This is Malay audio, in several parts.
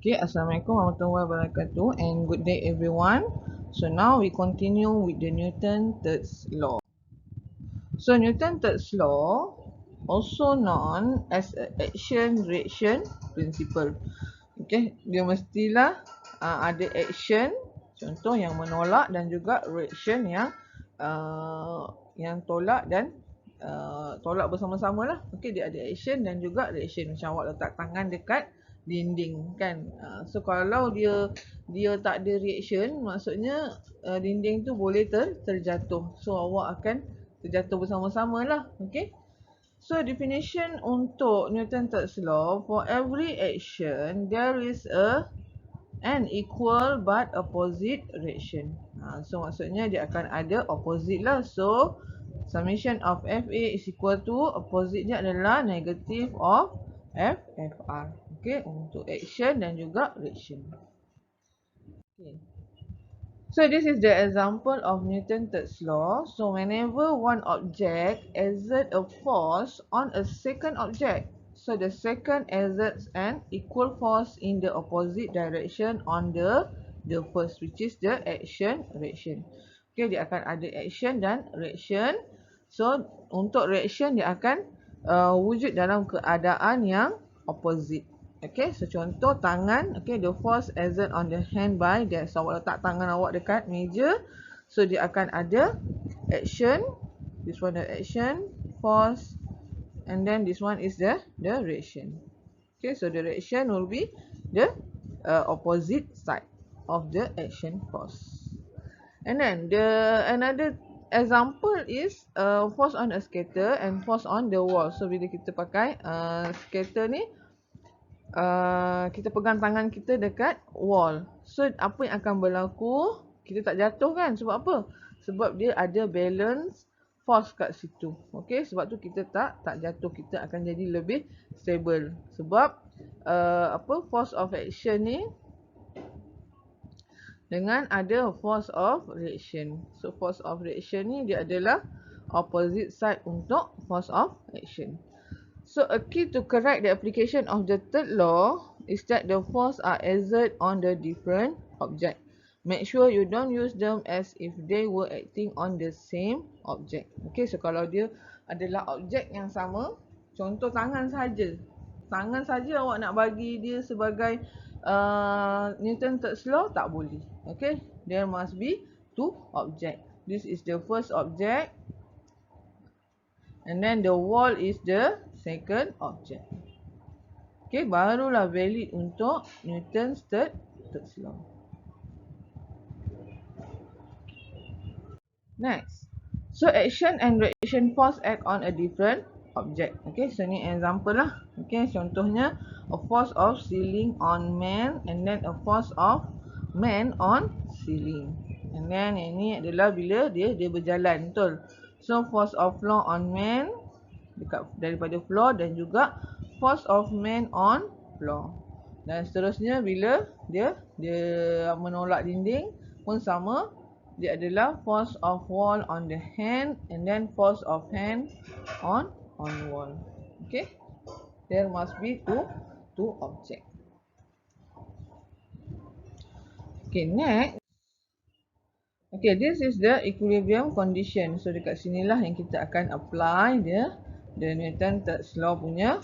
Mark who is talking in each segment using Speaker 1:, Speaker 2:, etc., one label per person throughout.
Speaker 1: Okay, Assalamualaikum warahmatullahi wabarakatuh and good day everyone. So now we continue with the Newton's third law. So Newton's third law, also known as a action-reaction principle. Okay, dia mestilah ada action, contoh yang menolak, dan juga reaction yang tolak dan tolak bersama-sama lah. Okay, dia ada action dan juga reaction. Macam awak letak tangan dekat dinding kan. So kalau dia tak ada reaction, maksudnya dinding tu boleh terjatuh. So awak akan terjatuh bersama-sama lah. Okay. So definition untuk Newton's third law, for every action there is an equal but opposite reaction. So maksudnya dia akan ada opposite lah. So summation of FA is equal to opposite dia adalah negative of FR. Okay, untuk action dan juga reaction. Okay. So this is the example of Newton's third law. So whenever one object exerts a force on a second object, so the second exerts an equal force in the opposite direction on the first, which is the action reaction. Okay, dia akan ada action dan reaction. So untuk reaction dia akan wujud dalam keadaan yang opposite. Okay, so contoh tangan, okay, the force exert on the hand by that. So awak letak tangan awak dekat meja, so dia akan ada action, this one the action, force, and then this one is the reaction. Okay, so the reaction will be the opposite side of the action force. And then another example is force on a skater and force on the wall. So bila kita pakai skater ni, kita pegang tangan kita dekat wall. So apa yang akan berlaku? Kita tak jatuh kan? Sebab apa? Sebab dia ada balance force kat situ. Okay, sebab tu kita tak jatuh. Kita akan jadi lebih stable. Sebab force of action ni dengan ada force of reaction. So force of reaction ni dia adalah opposite side untuk force of action. So a key to correct the application of the third law is that the force are exerted on the different object. Make sure you don't use them as if they were acting on the same object. Okay, so kalau dia adalah objek yang sama, contoh tangan saja. Tangan saja awak nak bagi dia sebagai Newton's third law, tak boleh. Okay, there must be two object. This is the first object, and then the wall is the second object. Okay, barulah valid untuk Newton's third law. Next. So action and reaction force act on a different object. Okay, so ni example lah. Okay, contohnya a force of ceiling on man, and then a force of man on ceiling. And then ini adalah bila dia berjalan, betul. So force of floor on man daripada floor, dan juga force of man on floor. Dan seterusnya bila dia menolak dinding pun sama, dia adalah force of wall on the hand, and then force of hand on wall. Okay, there must be two object. Okay, next. Okay, this is the equilibrium condition. So dekat sinilah yang kita akan apply the Newton's third law punya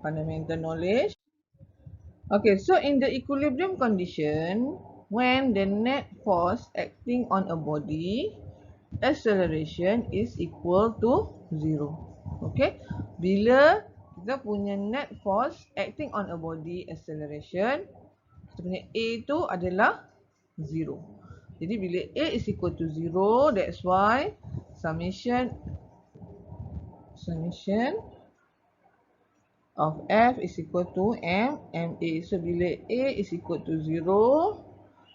Speaker 1: fundamental knowledge. Okay, so in the equilibrium condition, when the net force acting on a body, acceleration is equal to 0. Okay, bila kita punya net force acting on a body, acceleration, kita punya A tu adalah 0. Jadi bila A is equal to 0, that's why summation of F is equal to MA. So bila A is equal to 0,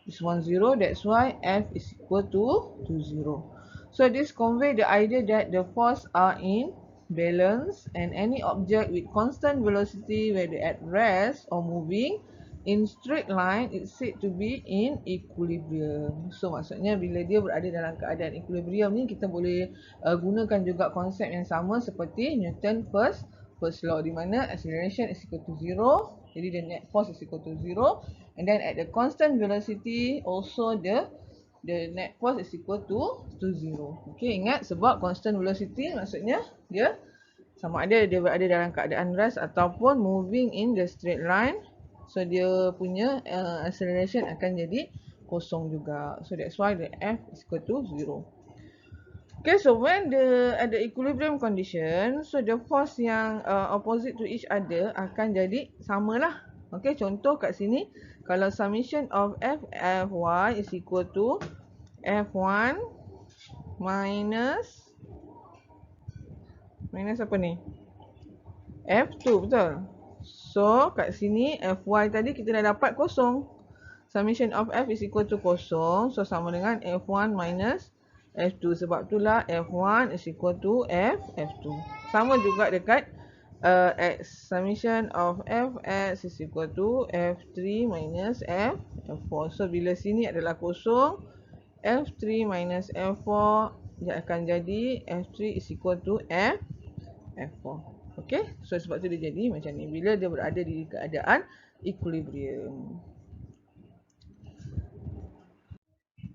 Speaker 1: this one 0, that's why F is equal to 0. So this convey the idea that the force are in balance, and any object with constant velocity, whether at rest or moving in straight line, is said to be in equilibrium. So maksudnya bila dia berada dalam keadaan equilibrium ni, kita boleh gunakan juga konsep yang sama seperti Newton first first law, di mana acceleration is equal to 0. Jadi the net force is equal to 0. And then at the constant velocity also the net force is equal to 0. Okay, ingat sebab constant velocity maksudnya dia sama ada dia berada dalam keadaan rest ataupun moving in the straight line. So dia punya acceleration akan jadi kosong juga. So that's why the F is equal to 0. Okay, so when at the equilibrium condition, so the force yang opposite to each other akan jadi samalah. Okay, contoh kat sini, kalau summation of Fy is equal to F1 minus apa ni? F2, betul? So, kat sini Fy tadi kita dah dapat kosong. Summation of F is equal to kosong. So, sama dengan F1 minus F2. Sebab itulah F1 is equal to F2. Sama juga dekat X. Summation of Fx is equal to F3 minus F4. So, bila sini adalah kosong, F3 minus F4 dia akan jadi F3 is equal to F4. Okay, so sebab tu dia jadi macam ni bila dia berada di keadaan equilibrium.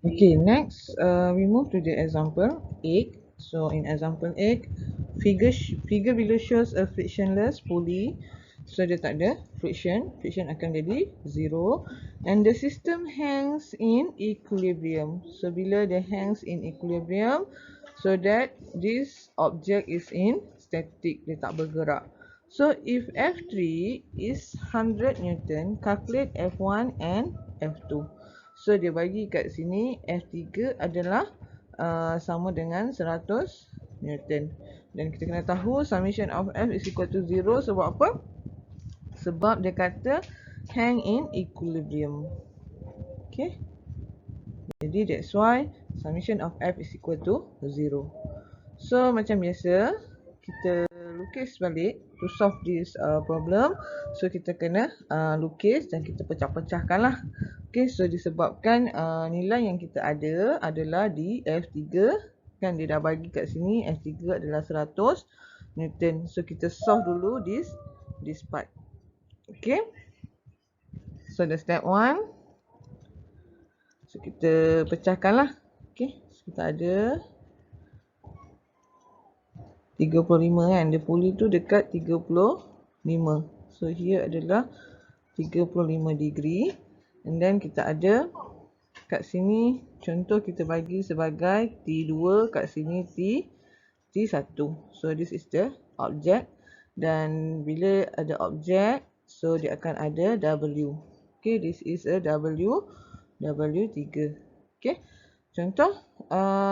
Speaker 1: Okay, next we move to the example 8. So in example 8, figure below shows a frictionless pulley. So dia tak ada friction akan jadi 0. And the system hangs in equilibrium. So bila dia hangs in equilibrium, so that this object is in static, dia tak bergerak. So if F3 is 100 Newton, calculate F1 and F2. So dia bagi kat sini F3 adalah sama dengan 100 Newton. Dan kita kena tahu summation of F is equal to 0 sebab apa? Sebab dia kata hang in equilibrium. Okay. Jadi that's why summation of F is equal to 0. So macam biasa, kita lukis balik to solve this problem. So kita kena lukis dan kita pecah-pecahkan lah. Okay, so disebabkan nilai yang kita ada adalah di F3. Kan dia dah bagi kat sini F3 adalah 100 Newton. So kita solve dulu this part. Okay. So the step 1. So kita pecahkan lah. Okay, so kita ada 35 kan. Dia pulley tu dekat 35. So here adalah 35 degree. And then kita ada kat sini, contoh kita bagi sebagai T2, kat sini T1. So this is the object. Dan bila ada object, so dia akan ada W. Okay, this is a W3. Okay, contoh.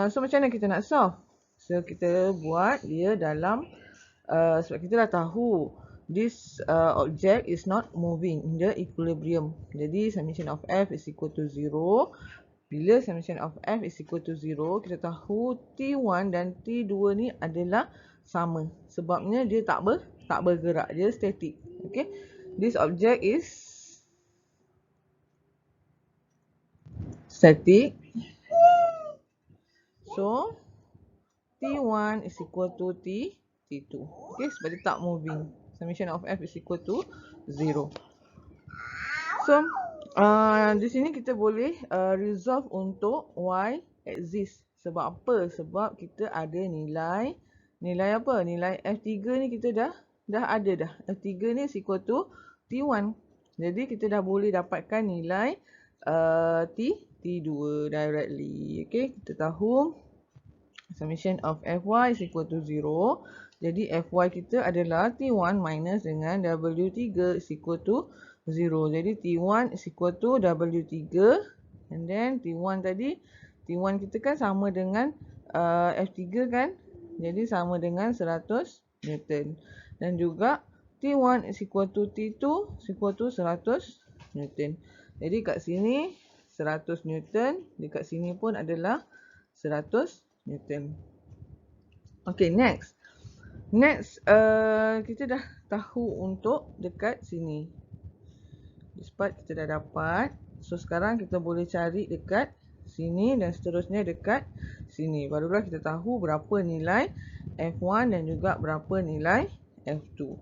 Speaker 1: So macam mana kita nak solve? So kita buat dia dalam, sebab kita dah tahu this object is not moving in the equilibrium. Jadi summation of F is equal to 0. Bila summation of F is equal to 0, kita tahu T1 dan T2 ni adalah sama. Sebabnya dia tak bergerak, dia static. Okay, this object is static. So T1 is equal to T2. Okay, sebab dia tak moving. Summation of F is equal to 0. So, di sini kita boleh resolve untuk Y axis. Sebab apa? Sebab kita ada nilai apa? Nilai F3 ni kita dah ada dah. F3 ni is equal to T1. Jadi kita dah boleh dapatkan nilai T2 directly. Okay, kita tahu summation of Fy is equal to 0. Jadi Fy kita adalah T1 minus dengan W3 is equal to 0. Jadi T1 is equal to W3. And then T1 tadi, T1 kita kan sama dengan F3 kan. Jadi sama dengan 100 Newton. Dan juga T1 is equal to T2 is equal to 100 Newton. Jadi kat sini 100 Newton. Dekat sini pun adalah 100 Newton. Okay, next. Kita dah tahu untuk dekat sini. This part kita dah dapat. So sekarang kita boleh cari dekat sini dan seterusnya dekat sini. Barulah kita tahu berapa nilai F1 dan juga berapa nilai F2.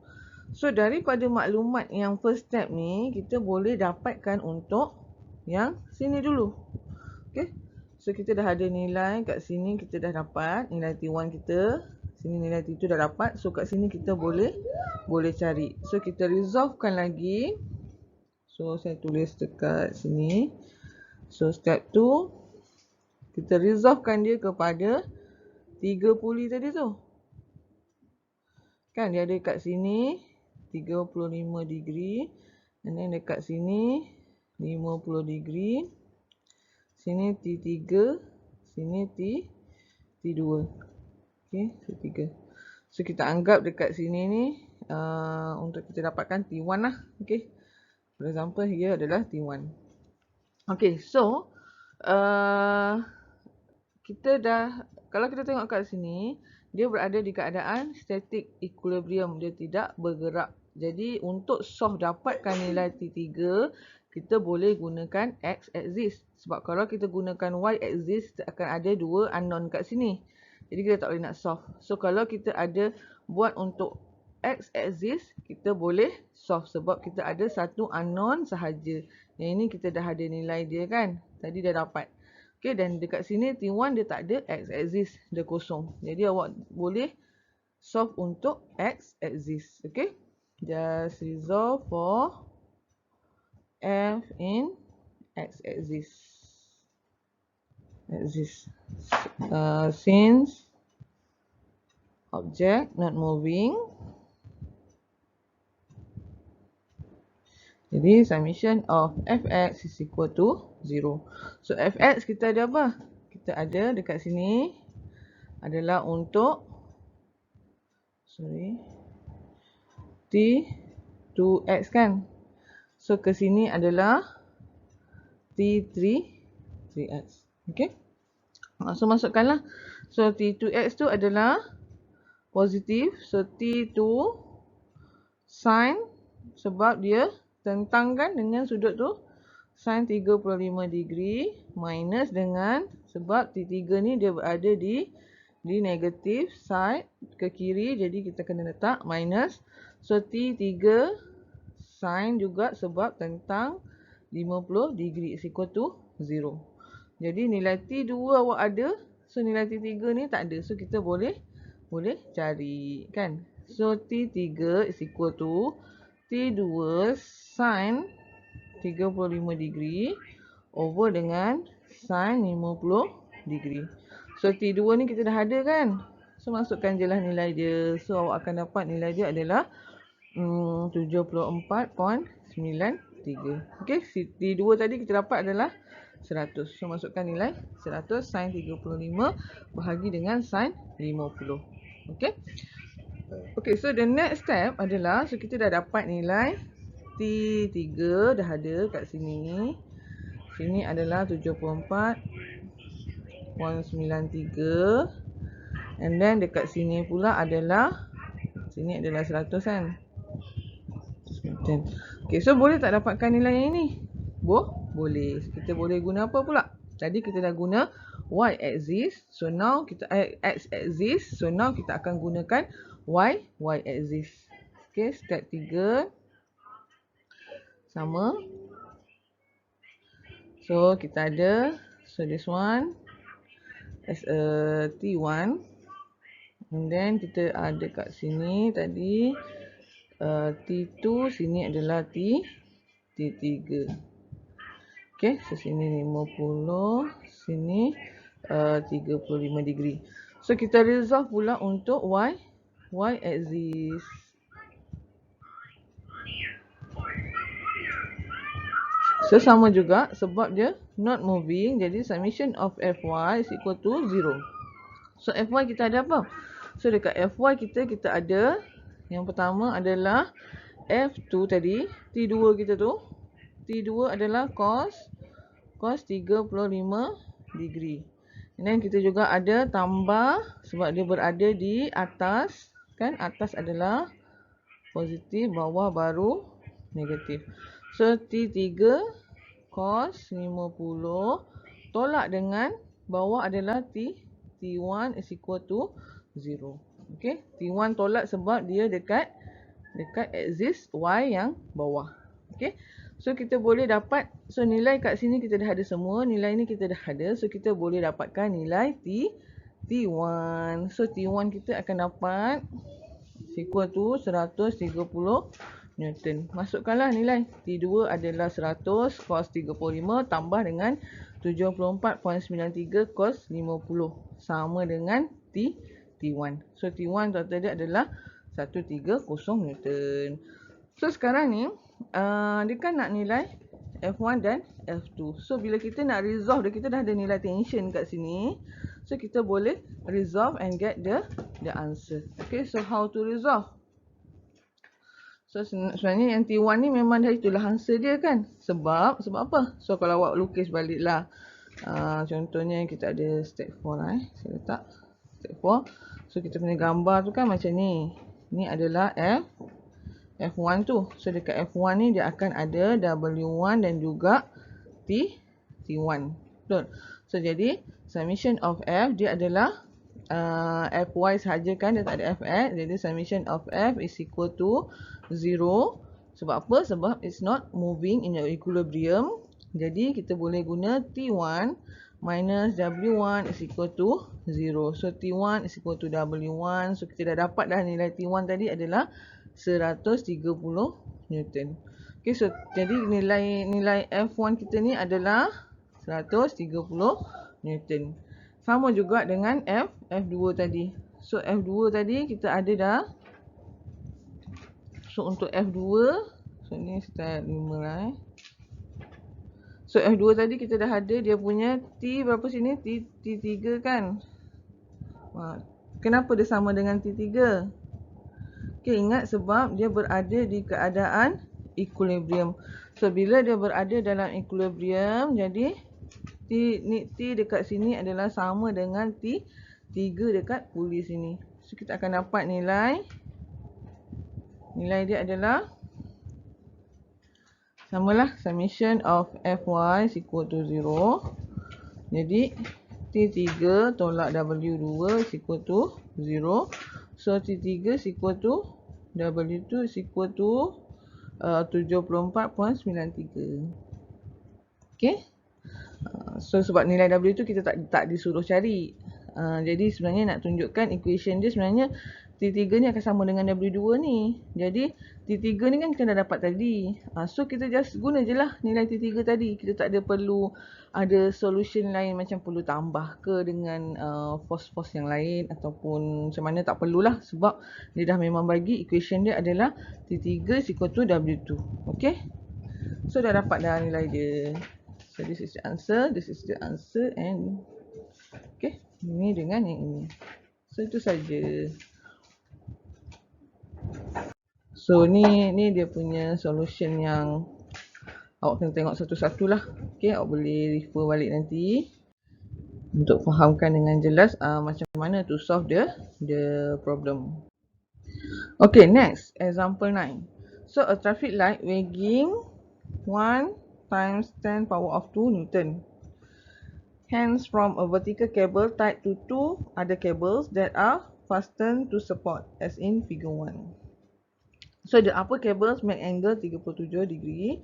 Speaker 1: So daripada maklumat yang first step ni, kita boleh dapatkan untuk yang sini dulu. Okay. So kita dah ada nilai kat sini, kita dah dapat nilai T1 kita. Sini nilai T2 dah dapat. So kat sini kita boleh cari. So kita resolvekan lagi. So saya tulis dekat sini. So step 2, kita resolvekan dia kepada 3 puli tadi tu. Kan dia ada kat sini 35 degree. And then dekat sini 50 degree. Sini T3, sini T2. Okay, T3. So kita anggap dekat sini ni untuk kita dapatkan T1 lah. Okay. For example, here adalah T1. Okay, so kita dah, kalau kita tengok kat sini, dia berada di keadaan static equilibrium, dia tidak bergerak. Jadi untuk solve dapatkan nilai T3, kita boleh gunakan X axis. Sebab kalau kita gunakan Y axis, akan ada dua unknown kat sini. Jadi kita tak boleh nak solve. So kalau kita ada buat untuk X axis, kita boleh solve sebab kita ada satu unknown sahaja. Yang ini kita dah ada nilai dia kan. Tadi dah dapat. Okay, dan dekat sini T1 dia tak ada X axis, dia kosong. Jadi awak boleh solve untuk X axis. Okay. Just resolve for F in X axis. Since object not moving, jadi summation of fx is equal to 0. So fx kita ada apa? Kita ada dekat sini adalah untuk T2x kan. So ke sini adalah T3x. Okay. So masukkanlah. So T2x tu adalah positif. So T2 sin, sebab dia tentang kan dengan sudut tu, sin 35 degree, minus dengan, sebab T3 ni dia berada di negative side ke kiri, jadi kita kena letak minus. So T3 sin juga sebab tentang 50 degree is equal to 0. Jadi nilai T2 awak ada, so nilai T3 ni tak ada. So kita boleh cari kan. So T3 is equal to T2 sin 35 degree over dengan sin 50 degree. So T2 ni kita dah ada kan. So masukkan je lah nilai dia. So awak akan dapat nilai dia adalah 74.93. Okay, T2 tadi kita dapat adalah 100. So masukkan nilai 100 sin 35 bahagi dengan sin 50. Okay. Okay, so the next step adalah, so kita dah dapat nilai T3 dah ada kat sini. Sini adalah 74.93. And then dekat sini pula adalah, sini adalah 100 kan. Okay, so boleh tak dapatkan nilai yang ini? Boleh. Kita boleh guna apa pula? Tadi kita dah guna Y axis. So now kita X axis. So now kita akan gunakan Y axis. Okay, step 3 sama. So kita ada, so this one as a T1. And then kita ada kat sini tadi T2, sini adalah T3. Okay, so sini 50, sini 35 degree. So kita resolve pula untuk Y axis. So sama juga sebab dia not moving, jadi summation of Fy is equal to 0. So Fy kita ada apa? So dekat Fy kita ada, yang pertama adalah F2 tadi, T2 kita tu. T2 adalah cos 35 degree. And then kita juga ada tambah sebab dia berada di atas kan, atas adalah positif, bawah baru negatif. So T3 cos 50 tolak dengan bawah adalah T1 is equal to 0. Okay, T1 tolak sebab dia dekat dekat axis Y yang bawah. Okay. So kita boleh dapat, so nilai kat sini kita dah ada semua, nilai ni kita dah ada. So kita boleh dapatkan nilai T1. So T1 kita akan dapat equal to 130 Newton. Masukkanlah nilai. T2 adalah 100 cos 35 tambah dengan 74.93 cos 50. Sama dengan T1. So T1 total dia adalah 130 Newton. So sekarang ni dia kan nak nilai F1 dan F2. So bila kita nak resolve dia, kita dah ada nilai tension kat sini. So kita boleh resolve and get the answer. Okay, so how to resolve? So sebenarnya yang T1 ni memang dah itulah answer dia kan. Sebab apa? So kalau awak lukis balik lah. Contohnya kita ada step 4 lah saya letak step 4. So kita punya gambar tu kan macam ni. Ni adalah F1 tu. So dekat F1 ni dia akan ada W1 dan juga T1. Betul? So jadi summation of F dia adalah Fy sahaja kan, dia tak ada Fx. Jadi summation of F is equal to 0. Sebab apa? Sebab it's not moving in equilibrium. Jadi kita boleh guna T1 minus W1 is equal to 0. So T1 is equal to W1. So kita dah dapat dah nilai T1 tadi adalah 130 Newton. Okay, so jadi nilai F1 kita ni adalah 130 Newton. Sama juga dengan F2 tadi. So F2 tadi kita ada dah. So untuk F2, so ni step 5 lah So F2 tadi kita dah ada dia punya T berapa sini? T3 kan. Kenapa dia sama dengan T3? Okay, ingat sebab dia berada di keadaan equilibrium. So bila dia berada dalam equilibrium, jadi T dekat sini adalah sama dengan T3 dekat puli sini. So kita akan dapat nilai dia adalah samalah summation of Fy is equal to 0. Jadi T3 tolak W2 is equal to 0. So T3 is equal to W2 is equal to 74.93. Okay. So sebab nilai W tu kita tak disuruh cari. Jadi sebenarnya nak tunjukkan equation dia sebenarnya T3 ni akan sama dengan W2 ni. Jadi T3 ni kan kita dah dapat tadi. So kita just guna je lah nilai T3 tadi. Kita tak ada perlu ada solution lain macam perlu tambah ke dengan force yang lain ataupun macam mana, tak perlulah sebab dia dah memang bagi equation dia adalah T3 is equal to W2. Okay. So dah dapat dah nilai dia. So this is the answer and okay, ini dengan yang ini. So itu saja. So ni dia punya solution yang awak kena tengok satu-satu lah. Okay, awak boleh refer balik nanti untuk fahamkan dengan jelas macam mana to solve the problem. Okay, next example 9. So a traffic light weighing 1 times 10 power of 2 Newton hangs from a vertical cable tied to 2 other cables that are fastened to support as in figure 1. So the upper cables make angle 37 degree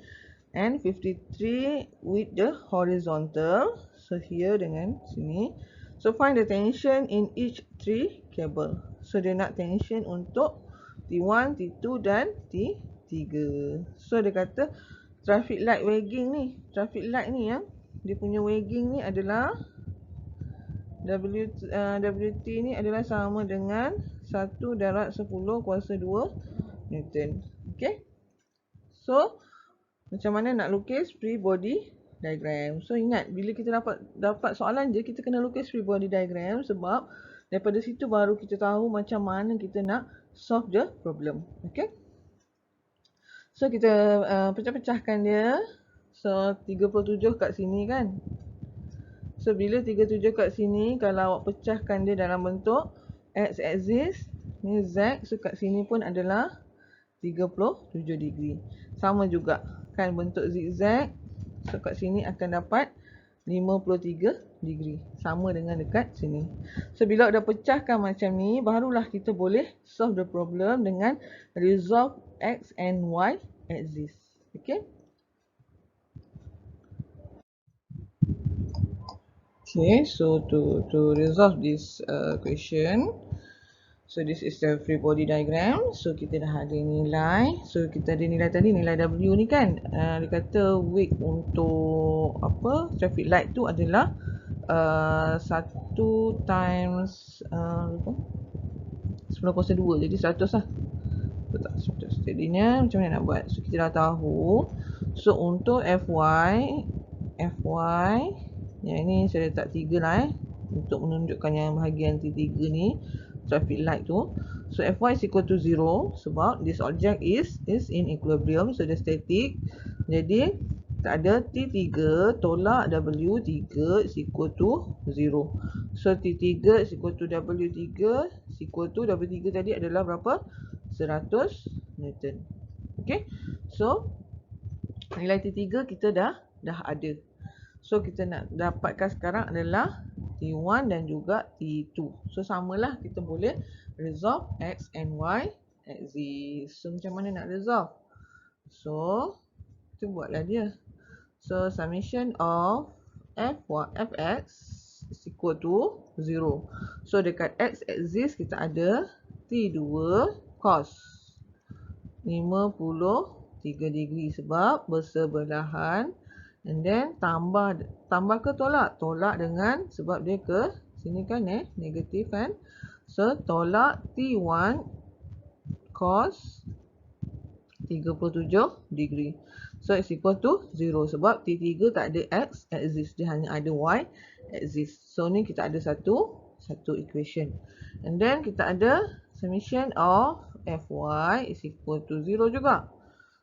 Speaker 1: and 53 with the horizontal. So here dengan sini. So find the tension in each 3 cable. So dia nak tension untuk T1, T2 dan T3. So dia kata traffic light weighing ni, traffic light ni yang dia punya weighing ni adalah WT ni adalah sama dengan 1 darat 10 kuasa 2 Newton. Okay. So macam mana nak lukis free body diagram. So ingat bila kita dapat soalan je, kita kena lukis free body diagram sebab daripada situ baru kita tahu macam mana kita nak solve the problem. Okay. So kita pecah-pecahkan dia. So 37 kat sini kan. So bila 37 kat sini, kalau awak pecahkan dia dalam bentuk x-axis, ni Z, so kat sini pun adalah 37 degree. Sama juga kan bentuk zigzag. So kat sini akan dapat 53 degree. Sama dengan dekat sini. So, bila dah pecahkan macam ni, barulah kita boleh solve the problem dengan resolve X and Y axis. Okay? Okay, so to resolve this question, so this is the free body diagram. So kita dah ada nilai. So kita ada nilai tadi, nilai W ni kan. Dia kata weight untuk apa? Traffic light tu adalah 1 times 10.2. Jadi 100 lah. Betul tak? 100. Jadinya macam mana nak buat? So kita dah tahu. So untuk FY yang ini saya letak 3 lah untuk menunjukkan yang bahagian T3 ni, traffic light tu. So Fy is equal to 0 sebab this object is in equilibrium, so dia static. Jadi tak ada T3 tolak W3 is equal to 0. So T3 is equal to W3 is equal to W3 tadi adalah berapa? 100 Newton. Okay. So nilai T3 kita dah ada. So kita nak dapatkan sekarang adalah T1 dan juga T2. So samalah, kita boleh resolve X and Y axis. So macam mana nak resolve? So kita buatlah dia. So summation of Fx is equal to 0. So dekat X axis kita ada T2 cos 53 degree sebab bersebelahan. And then tambah ke tolak? Tolak dengan, sebab dia ke sini kan negatif kan. So tolak T1 cos 37 degree. So it's equal to 0 sebab T3 tak ada X axis, dia hanya ada Y axis. So ni kita ada satu equation. And then kita ada summation of Fy is equal to 0 juga.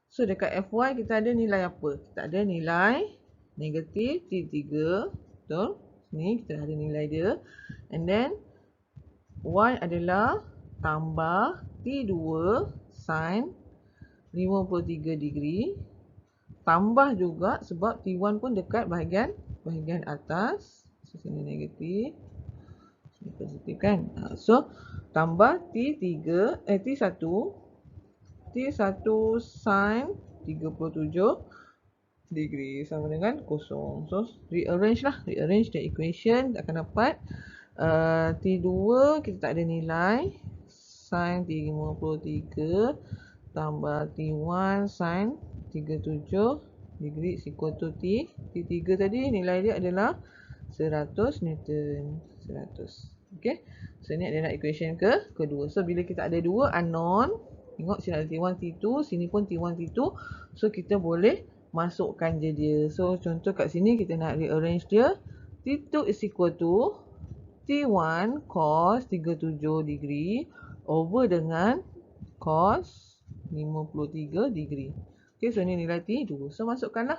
Speaker 1: So dekat Fy kita ada nilai apa? Kita ada nilai negatif T3. Betul? Ni kita ada nilai dia. And then Y adalah tambah T2 sin 53 degree. Tambah juga sebab T1 pun dekat bahagian atas. So sini negatif. Sini positif kan? So tambah T1 sin 37 degree sama dengan 0. So rearrange the equation, akan dapat T2 kita tak ada nilai, sin 53 tambah T1 sin 37 degree is equal to T3 tadi nilai dia adalah 100 Newton. 100. Okay. So ni adalah equation kedua. So bila kita ada dua unknown, tengok sini ada T1, T2, sini pun T1, T2. So kita boleh masukkan je dia. So contoh kat sini kita nak rearrange dia. T2 is equal to T1 cos 37 degree over dengan cos 53 degree. Okay, so ni nilai T2. So masukkan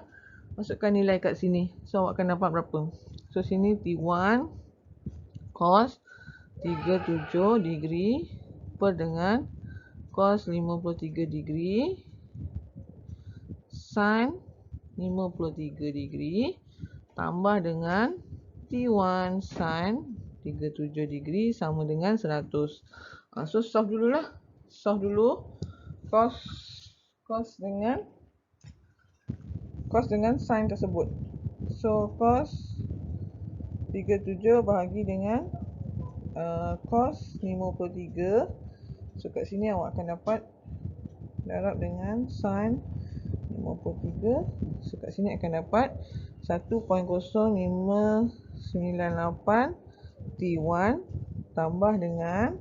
Speaker 1: nilai kat sini. So awak akan dapat berapa? So sini T1 cos 37 degree per dengan cos 53 degree sin 53 degree tambah dengan T1 sin 37 degree sama dengan 100. So solve dululah. Solve dulu cos dengan sin tersebut. So cos 37 bahagi dengan cos 53. So kat sini awak akan dapat darab dengan sin 53. So kat sini akan dapat 1.0598 T1 tambah dengan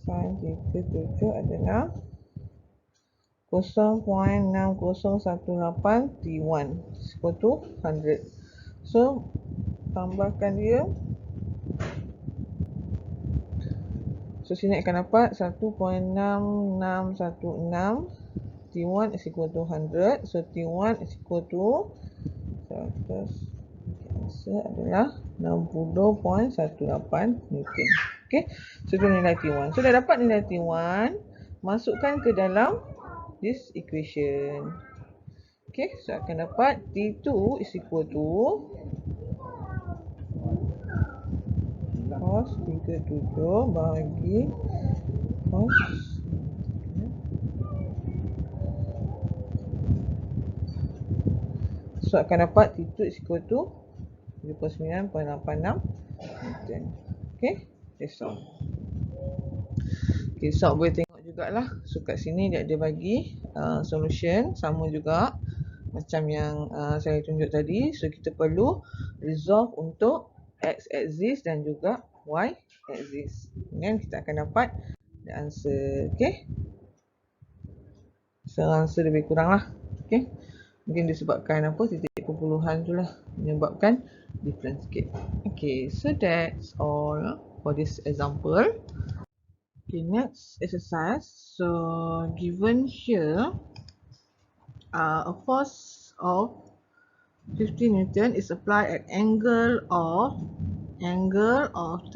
Speaker 1: sin 37 adalah 0.6018 T1 equal to 100. So tambahkan dia. So sini akan dapat 1.6616 T1 is equal to 100. So T1 is equal to 100. Answer adalah 60.18 Newton. Okay. So itu nilai T1. So dah dapat nilai T1, masukkan ke dalam this equation. Okay, so akan dapat T2 is equal to cos 37 bagi cos. So akan dapat T2 is equal to 39.86 Newton. Okay, that's all. Okay, so boleh tengok jugalah. So kat sini dia ada bagi solution sama juga macam yang saya tunjuk tadi. So kita perlu resolve untuk x axis dan juga y axis. Kemudian kita akan dapat the answer. Okay, so answer lebih kurang lah. Okay, mungkin disebabkan apa, titik perpuluhan tu lah menyebabkan difference sikit. Okay, so that's all for this example. Okay, next exercise. So given here a force of 50 Newton is applied at angle of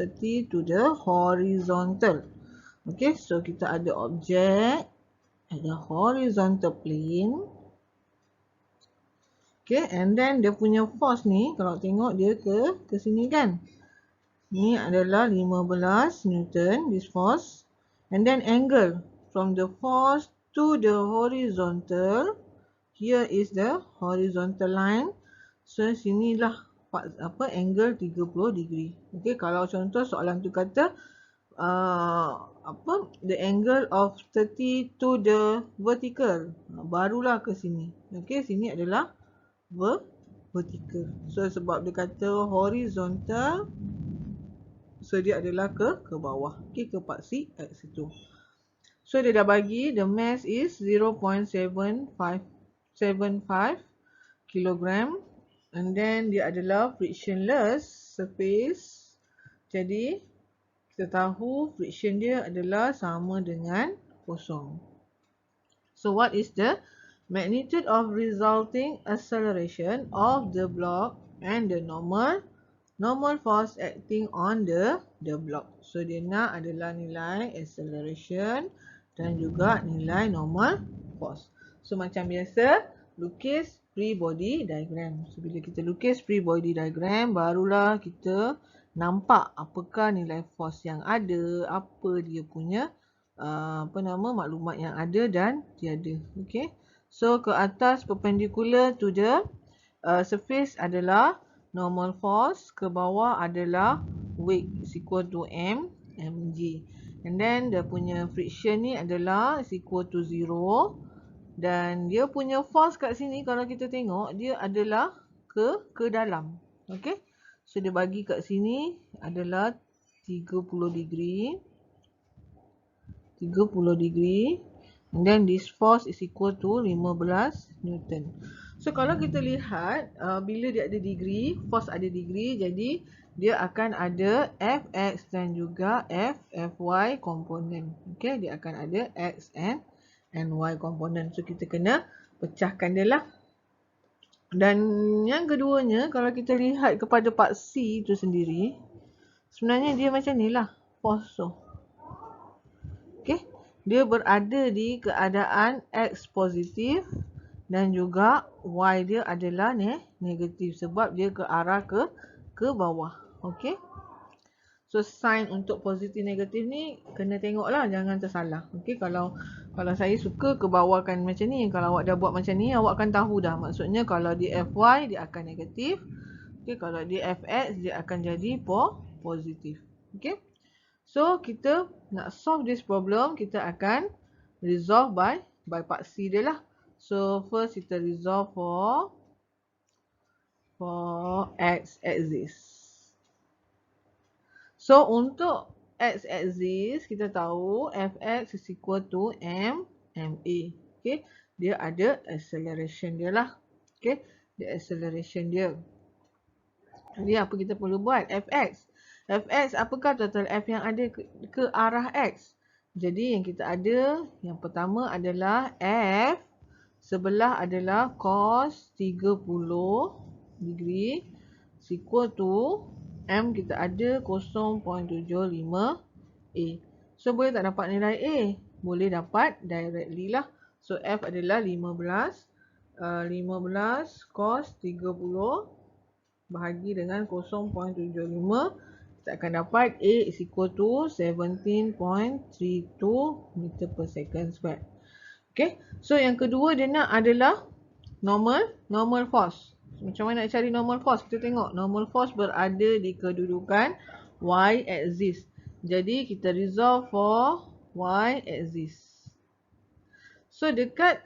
Speaker 1: 30 to the horizontal. Okay, so kita ada objek, ada horizontal plane. Okay, and then dia punya force ni, kalau tengok dia ke sini kan. Ni adalah 15 Newton, this force. And then angle from the force to the horizontal. Here is the horizontal line. So sinilah angle 30 degree. Okay, kalau contoh soalan tu kata the angle of 30 to the vertical, barulah ke sini. Okay, sini adalah vertical. So sebab dia kata horizontal, so dia adalah ke bawah. Okay, ke paksi X itu. So dia dah bagi the mass is 0.75 kilogram, and then dia adalah frictionless surface. Jadi kita tahu friction dia adalah sama dengan kosong. So what is the magnitude of resulting acceleration of the block and the normal force acting on the block? So dia nak adalah nilai acceleration dan juga nilai normal force. So macam biasa, lukis free body diagram. So bila kita lukis free body diagram, barulah kita nampak apakah nilai force yang ada, apa dia punya maklumat yang ada dan tiada. Okay, so ke atas perpendicular to the surface adalah normal force, ke bawah adalah weight is equal to mg. And then dia punya friction ni adalah is equal to 0. Dan dia punya force kat sini kalau kita tengok dia adalah ke dalam. Okay, so dia bagi kat sini adalah 30 degree. And then this force is equal to 15 Newton. So kalau kita lihat bila dia ada degree, force ada degree, jadi dia akan ada Fx dan juga Fy komponen. Okay, dia akan ada X and Y komponen. So kita kena pecahkan dia lah. Dan yang keduanya, kalau kita lihat kepada part C itu sendiri, sebenarnya dia macam ni lah force tu. Okay, dia berada di keadaan X positif dan juga Y dia adalah negatif sebab dia ke arah ke bawah. Okay, so sign untuk positif negatif ni kena tengok lah, jangan tersalah. Okay, kalau saya suka ke bawahkan macam ni, kalau awak dah buat macam ni, awak akan tahu dah. Maksudnya kalau di Fy dia akan negatif. Okay, kalau di Fx dia akan jadi positif. Okay, so kita nak solve this problem, kita akan resolve by part C dia lah. So first kita resolve for X axis. So untuk X axis kita tahu Fx is equal to ma. Okay, dia ada acceleration dia lah. Okay, the acceleration dia. Jadi apa kita perlu buat? Fx, apakah total F yang ada ke arah X? Jadi yang kita ada, yang pertama adalah F sebelah adalah cos 30 degree is equal to M kita ada 0.75 A. So boleh tak dapat nilai A? Boleh dapat directly lah. So F adalah 15 15 cos 30 bahagi dengan 0.75, kita akan dapat A is equal to 17.32 meter per second square. Okay, so yang kedua dia nak adalah normal force. Macam mana nak cari normal force? Kita tengok normal force berada di kedudukan y axis. Jadi kita resolve for y axis. So dekat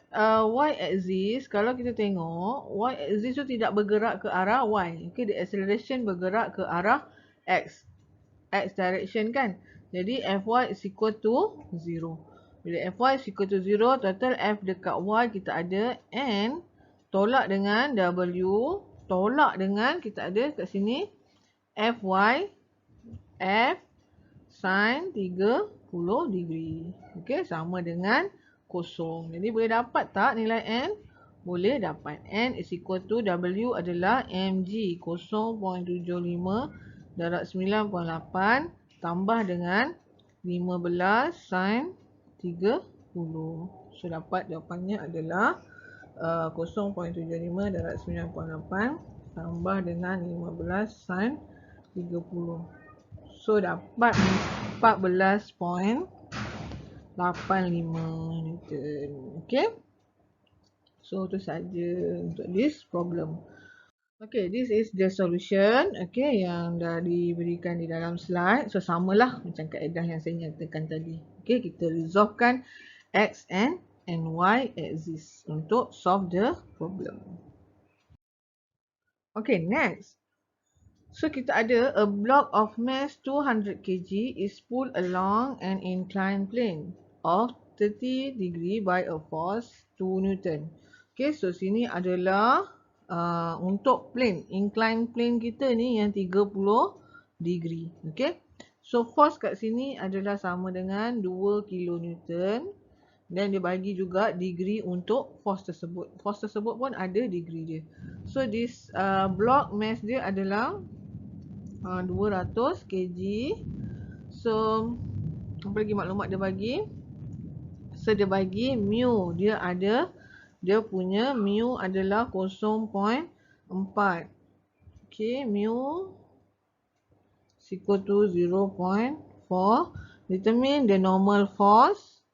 Speaker 1: y axis, kalau kita tengok y axis tu tidak bergerak ke arah y. Okay, the acceleration bergerak ke arah x direction kan. Jadi Fy is equal to 0. Bila Fy is equal to 0, total F dekat Y kita ada N tolak dengan W, tolak dengan kita ada kat sini Fy F sin 30 degree. Okey, sama dengan kosong. Jadi boleh dapat tak nilai N? Boleh dapat. N is equal to W adalah mg 0.75 darab 9.8 tambah dengan 15 sin 30. So dapat jawapannya adalah 0.75 darab 9.8 tambah dengan 15 sin 30. So dapat 14.85 Newton. Okay. So itu saja untuk this problem. Okay, this is the solution. Okay, yang dah diberikan di dalam slide. So samalah macam kaedah yang saya nyatakan tadi. Okay, kita resolvekan X and Y axis untuk solve the problem. Okay, next. So kita ada a block of mass 200 kg is pulled along an inclined plane of 30 degree by a force 2 Newton. Okay, so sini adalah untuk plane, inclined plane kita ni yang 30 degree. Okay, so force kat sini adalah sama dengan 2 kilonewton dan dia bagi juga degree untuk force tersebut. Force tersebut pun ada degree dia. So this block mass dia adalah 200 kg. So apa lagi maklumat dia bagi? So dia bagi mu dia ada, dia punya mu adalah 0.4. Okay, mu is equal to 0.4. Determine the normal force,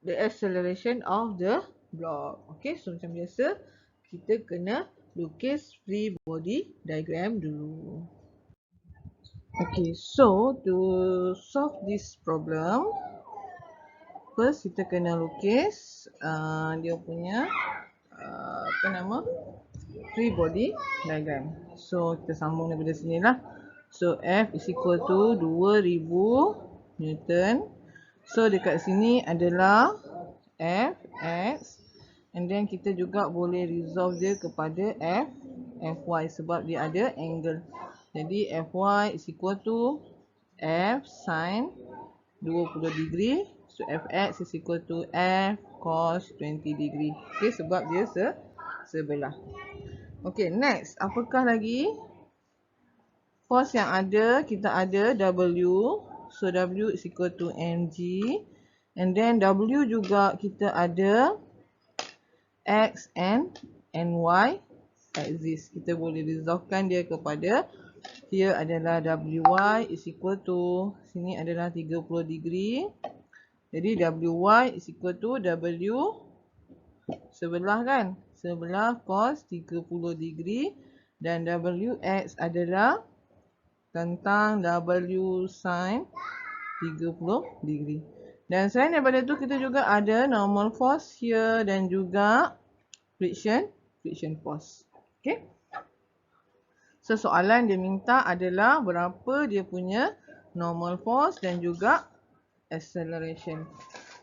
Speaker 1: the acceleration of the block. Okay, so macam biasa kita kena lukis free body diagram dulu. Okay, so to solve this problem, first kita kena lukis dia punya free body diagram. So kita sambung daripada sini lah. So F is equal to 2000 Newton. So dekat sini adalah F, X, and then kita juga boleh resolve dia kepada F, Fy sebab dia ada angle. Jadi Fy is equal to F sin 20 degree. So Fx is equal to F cos 20 degree. Okay, sebab dia sebelah. Okay, next. Apakah lagi? Force yang ada, kita ada W. So W is equal to mg. And then W juga kita ada X and Y axis. Kita boleh resolvekan dia kepada here adalah WY is equal to, sini adalah 30 degree. Jadi WY is equal to W sebelah kan? Sebelah cos 30 degree. Dan WX adalah tentang W sin 30 degree. Dan selain daripada tu kita juga ada normal force here dan juga friction force. Okay. So soalan dia minta adalah berapa dia punya normal force dan juga acceleration.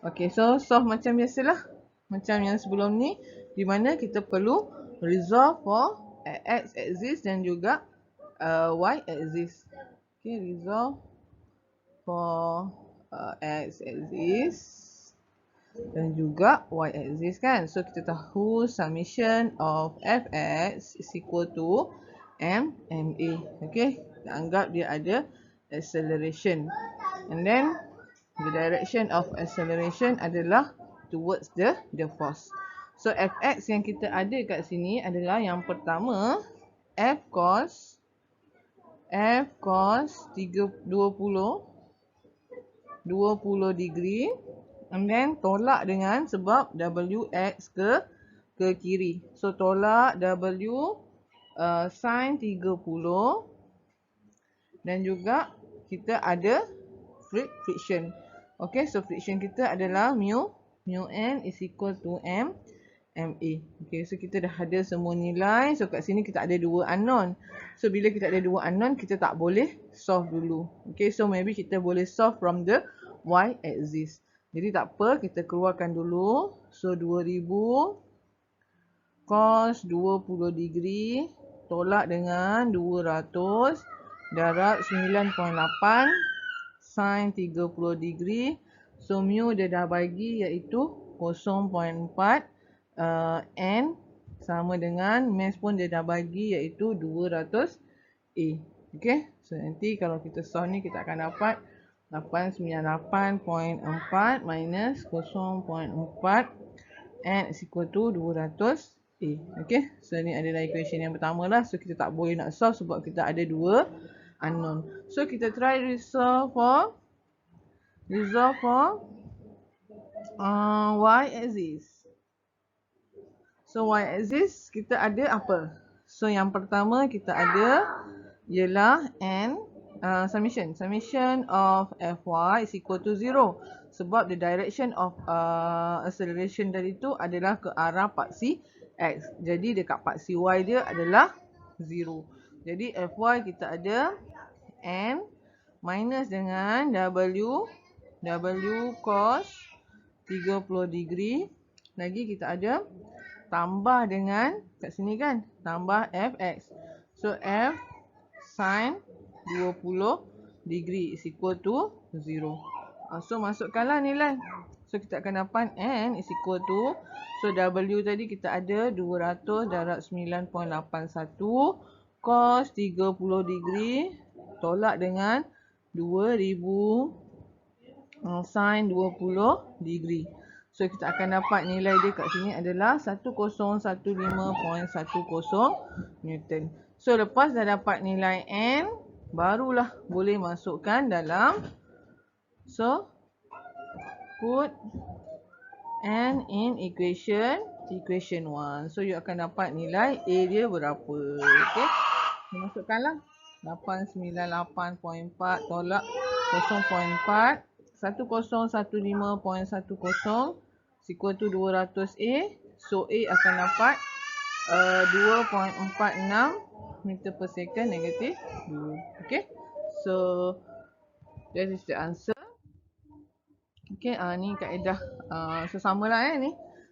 Speaker 1: Okay, so solve macam biasalah. Macam yang sebelum ni, di mana kita perlu resolve for X axis dan juga Y axis. Okay, resolve for X axis dan juga Y axis kan. So kita tahu summation of Fx is equal to ma. Okay, kita anggap dia ada acceleration. And then the direction of acceleration adalah towards the force. So fx yang kita ada kat sini adalah yang pertama f cos 20 degree, and then tolak dengan sebab wx ke kiri. So tolak w sin 30, dan juga kita ada friction. Okay, so friction kita adalah mu n is equal to ma. Okay, so kita dah ada semua nilai. So kat sini kita ada dua unknown. So bila kita ada dua unknown, kita tak boleh solve dulu. Okay, so maybe kita boleh solve from the y axis. Jadi tak apa, kita keluarkan dulu. So 2000 cos 20 degree tolak dengan 200 darab 9.8 sin 30 degree. So mu dia dah bagi iaitu 0.4, n sama dengan mass pun dia dah bagi iaitu 200 A. Okay, so nanti kalau kita solve ni kita akan dapat 898.4 minus 0.4 n is equal to 200 A. Okay, so ni adalah equation yang pertama lah. So kita tak boleh nak solve sebab kita ada dua unknown. So kita try resolve for y axis. So y axis kita ada apa? So yang pertama kita ada ialah n summation of fy is equal to 0, sebab the direction of acceleration tadi tu adalah ke arah paksi x. Jadi dekat paksi y dia adalah 0. Jadi fy kita ada n minus dengan w cos 30 degree. Lagi kita ada tambah dengan kat sini kan, tambah fx. So f sin 20 degree is equal to 0. So masukkanlah nilai. So kita akan dapat n is equal to, so w tadi kita ada 200 darab 9.81 cos 30 degree tolak dengan 2000 sin 20 degree. So kita akan dapat nilai dia kat sini adalah 1015.10 Newton. So lepas dah dapat nilai n, barulah boleh masukkan dalam, so put n in equation 1. So you akan dapat nilai A dia berapa. Okay, masukkanlah 898.4 tolak 0.4, 1015.10 equal to 200A. So A akan dapat 2.46 meter per second negatif 2. Okay, so that is the answer. Okay, ni kaedah sesama lah ni.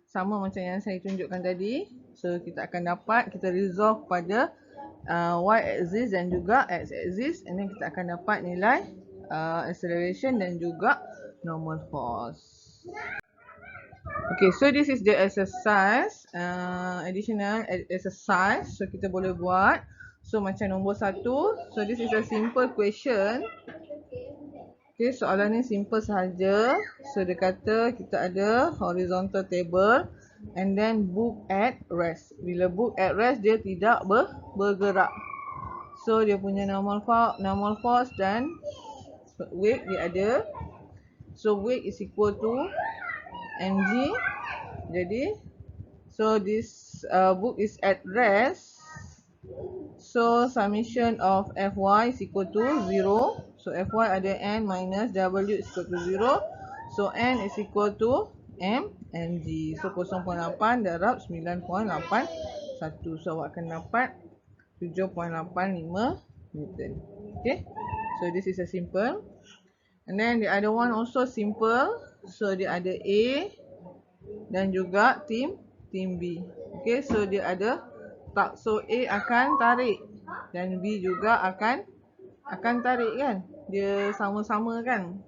Speaker 1: Sama macam yang saya tunjukkan tadi. So kita akan dapat, kita resolve pada y axis dan juga x axis, and then kita akan dapat nilai acceleration dan juga normal force. Okay, so this is the exercise, additional exercise. So kita boleh buat. So macam nombor 1. So this is a simple question. Okay, soalan ni simple sahaja. So dia kata kita ada horizontal table and then book at rest. Bila book at rest dia tidak bergerak. So dia punya normal force dan weight dia ada. So weight is equal to mg. Jadi so this book is at rest. So summation of fy is equal to 0. So fy ada n minus w is equal to 0. So n is equal to mg. So 0.8 darab 9.81. So awak akan dapat 7.85 Newton. Okay, so this is a simple. And then the other one also simple. So dia ada A dan juga team B. Okay, so dia ada tak, so A akan tarik dan B juga akan tarik kan. Dia sama-sama kan.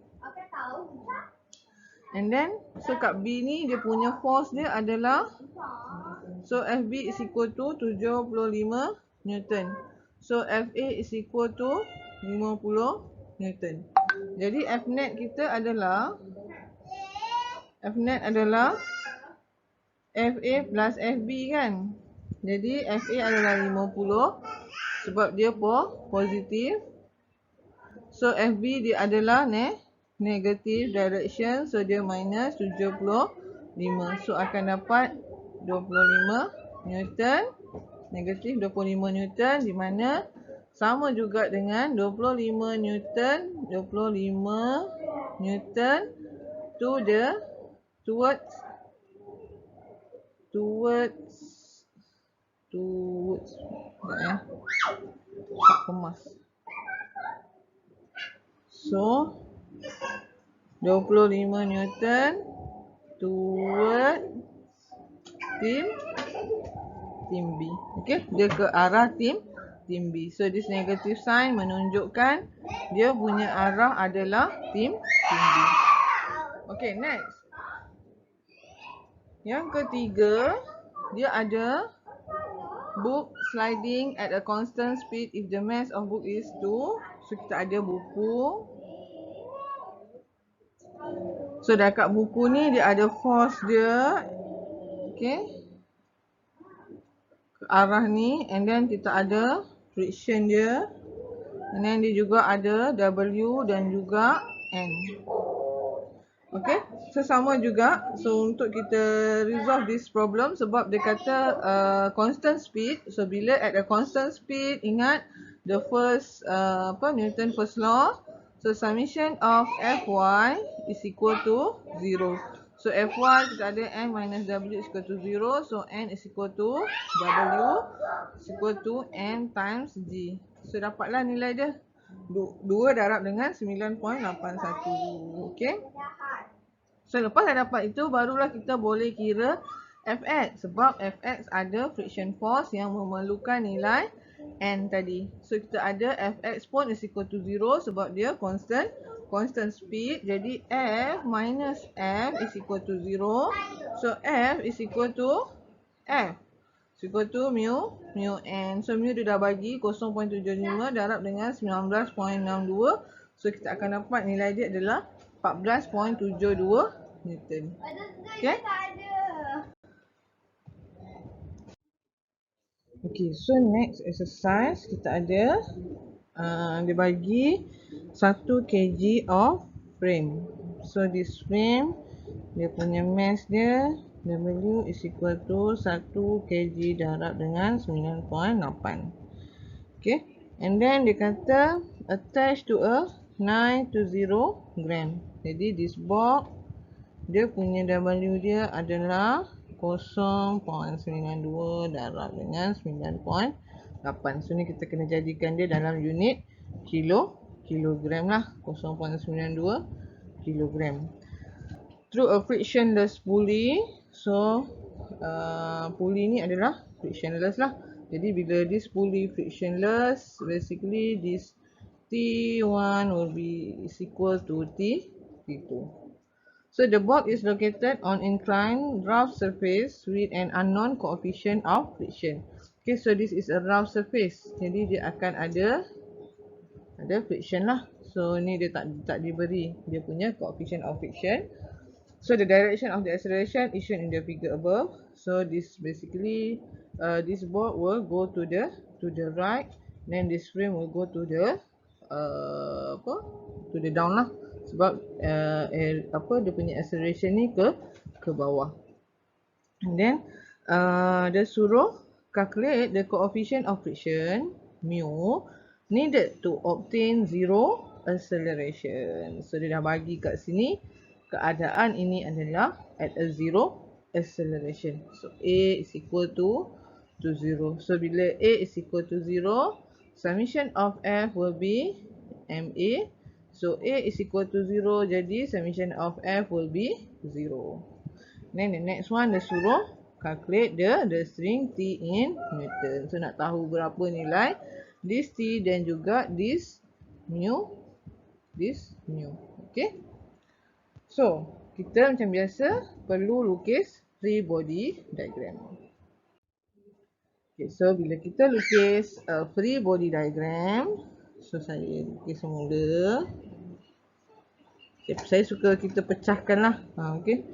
Speaker 1: And then so kat B ni dia punya force dia adalah, so FB is equal to 75 Newton. So FA is equal to 50 Newton. Jadi Fnet kita adalah FA plus FB kan. Jadi FA adalah 50 sebab dia positif. So FB dia adalah negative direction, so dia minus 75. So akan dapat 25 Newton, negatif 25 Newton, di mana sama juga dengan 25 Newton, 25 Newton to the towards kemas. So 25 Newton toward team B. Okay, dia ke arah team B. So this negative sign menunjukkan dia punya arah adalah team B. Okay, next. Yang ketiga, dia ada book sliding at a constant speed if the mass of book is 2. So kita ada buku. So dekat buku ni dia ada force dia. Okay, ke arah ni, and then kita ada friction dia, and then dia juga ada W dan juga N. Okay, so sama juga. So untuk kita resolve this problem, sebab dia kata constant speed. So bila at a constant speed, ingat the first Newton first law. So summation of Fy is equal to 0. So Fy kita ada N minus W is equal to 0. So N is equal to W is equal to N times G. So dapatlah nilai dia. 2 darab dengan 9.81. Okay. So lepas dah dapat itu, barulah kita boleh kira Fx. Sebab Fx ada friction force yang memerlukan nilai N tadi. So kita ada Fx pun is equal to 0 sebab dia constant speed. Jadi F minus F is equal to 0. So F is equal to F is equal to mu N. So mu dia dah bagi 0.75 darab dengan 19.62. So kita akan dapat nilai dia adalah 14.72 Newton. Okay. Okay, so next exercise kita ada dia bagi 1 kg of frame. So this frame, dia punya mass dia W is equal to 1 kg darab dengan 9.8. Okay, and then dia kata attach to a 920 gram. Jadi this box, dia punya W dia adalah 0.92 darab dengan 9.8. So ni kita kena jadikan dia dalam unit kilogram lah. 0.92 kilogram. Through a frictionless pulley. So pulley ni adalah frictionless lah. Jadi bila this pulley frictionless, basically this T1 will be is equal to T2. So the box is located on inclined rough surface with an unknown coefficient of friction. Okay, so this is a rough surface. Jadi dia akan ada friction lah. So ni dia tak diberi dia punya coefficient of friction. So the direction of the acceleration is shown in the figure above. So this basically this box will go to the right, then this frame will go to the to the down lah. Sebab dia punya acceleration ni ke bawah. And then dia suruh calculate the coefficient of friction mu needed to obtain zero acceleration. So dia dah bagi kat sini keadaan ini adalah at a zero acceleration. So A is equal to 0. So bila A is equal to 0, summation of F will be MA. So A is equal to 0, jadi summation of F will be 0. Then the next one, dia suruh calculate the string T in Newton. So nak tahu berapa nilai this T dan juga this mu. Okay. So kita macam biasa perlu lukis free body diagram. Okay, so bila kita lukis free body diagram, so saya lukis semula. Okay, saya suka kita pecahkan lah. Okay.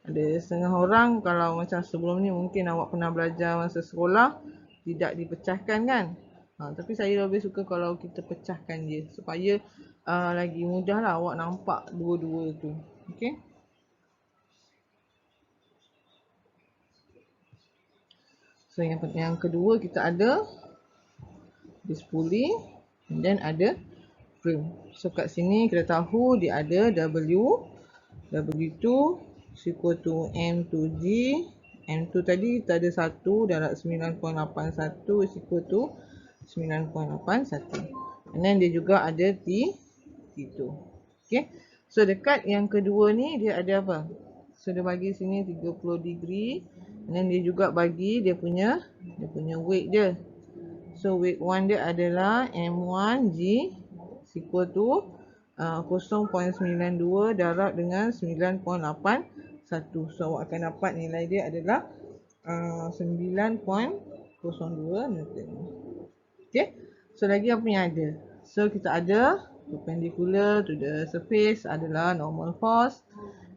Speaker 1: Ada setengah orang kalau macam sebelum ni mungkin awak pernah belajar masa sekolah tidak dipecahkan kan. Tapi saya lebih suka kalau kita pecahkan dia supaya lagi mudah lah awak nampak dua-dua tu. Okay. So yang kedua kita ada this pulley and then ada frame. So kat sini kita tahu dia ada W2 is equal to M2G. M2 tadi kita ada 1 darab 9.81 is equal to 9.81. And then dia juga ada T2. Okay. So dekat yang kedua ni dia ada apa? So dia bagi sini 30 degree. And then dia juga bagi dia punya weight dia. So weight 1 dia adalah M1G is equal to 0.92 darab dengan 9.81. So awak akan dapat nilai dia adalah 9.02 Newton. Okay. So lagi apa yang ada? So kita ada perpendicular to the surface adalah normal force.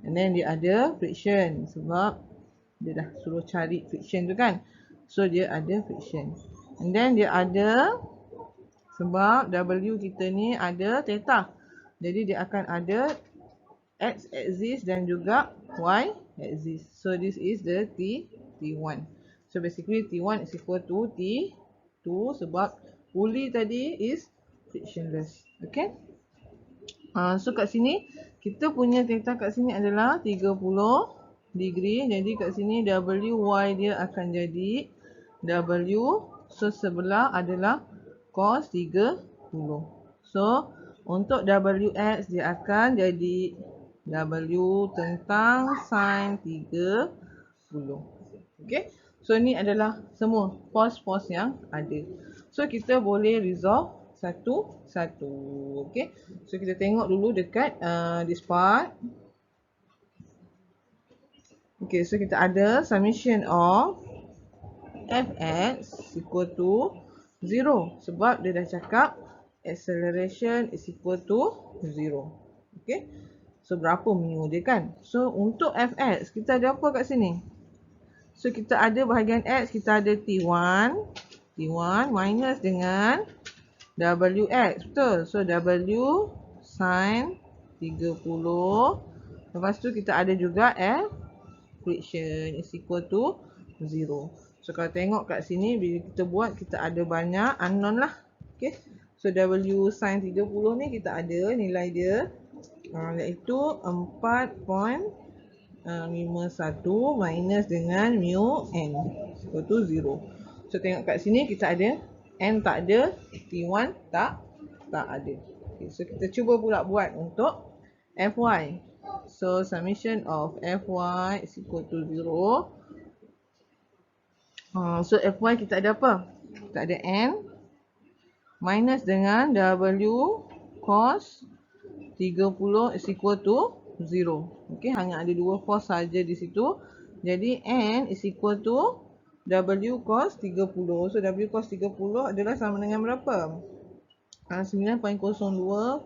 Speaker 1: And then dia ada friction sebab dia dah suruh cari friction tu kan. So dia ada friction. And then dia ada sebab W kita ni ada theta. Jadi dia akan ada X axis dan juga Y axis. So this is the T1. So basically T1 is equal to T2 sebab pulley tadi is frictionless. Okay. So kat sini kita punya theta kat sini adalah 30 degree. Jadi kat sini WY dia akan jadi W. So sebelah adalah cos 30. So untuk WX dia akan jadi W tentang sin 30. Okay. So ni adalah semua force yang ada. So kita boleh resolve satu-satu. Okay. So kita tengok dulu dekat this part. Okay. So kita ada summation of Fx equal to 0. Sebab dia dah cakap acceleration is equal to 0. Okay. So berapa mu dia kan? So untuk Fx kita ada apa kat sini? So kita ada bahagian X kita ada T1 minus dengan Wx. Betul. So W sin 30. Lepas tu kita ada juga F friction is equal to 0. So kalau tengok kat sini bila kita buat kita ada banyak unknown lah. Okay. So W sin 30 ni kita ada nilai dia iaitu 4.51 minus dengan mu n equal to 0. So tengok kat sini kita ada n tak ada, T1 tak ada. Okay, so kita cuba pula buat untuk Fy. So summation of Fy is equal to 0. So Fy kita ada apa? Kita ada n minus dengan W cos 30 is equal to 0. Okay, hanya ada dua force saja di situ. Jadi n is equal to W cos 30. So W cos 30 adalah sama dengan berapa? 9.02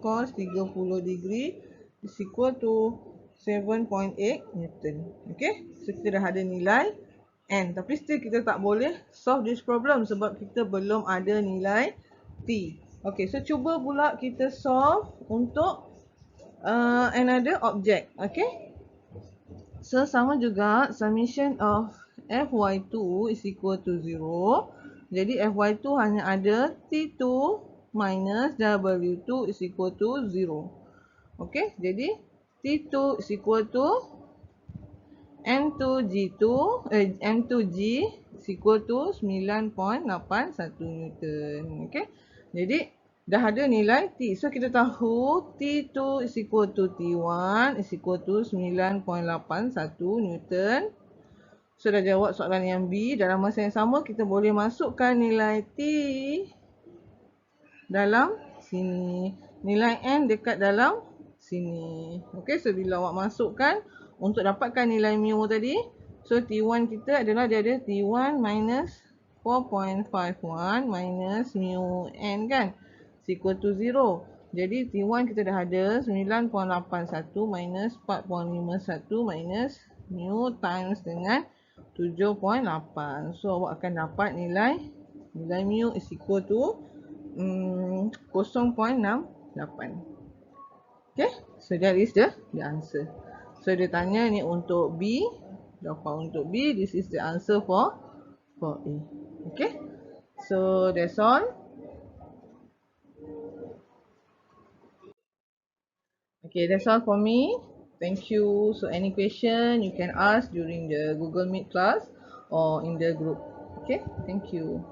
Speaker 1: cos 30 degree is equal to 7.8 Newton. Okay, so kita dah ada nilai n. Tapi still kita tak boleh solve this problem sebab kita belum ada nilai T. Okay, so cuba pula kita solve untuk another object. Okay. So sama juga summation of Fy2 is equal to 0. Jadi Fy2 hanya ada T2 minus W2 is equal to 0. Okay. Jadi T2 is equal to M2G is equal to 9.81 Newton. Okay. Jadi dah ada nilai T. So kita tahu T2 is equal to T1 is equal to 9.81 Newton. So dah jawab soalan yang B. Dalam masa yang sama kita boleh masukkan nilai T dalam sini. Nilai N dekat dalam sini. Okay, so bila awak masukkan untuk dapatkan nilai mu tadi. So T1 kita adalah dia ada T1 minus 4.51 minus mu N kan. Equal to 0. Jadi T1 kita dah ada 9.81 minus 4.51 minus mu times dengan 7.8. So awak akan dapat nilai mu is equal to 0.68. Okay, so that is the answer. So dia tanya ni untuk B, jawapan untuk B, this is the answer for A. Okay, so that's all. Okay, that's all for me. Thank you. So any question you can ask during the Google Meet class or in the group. Okay, thank you.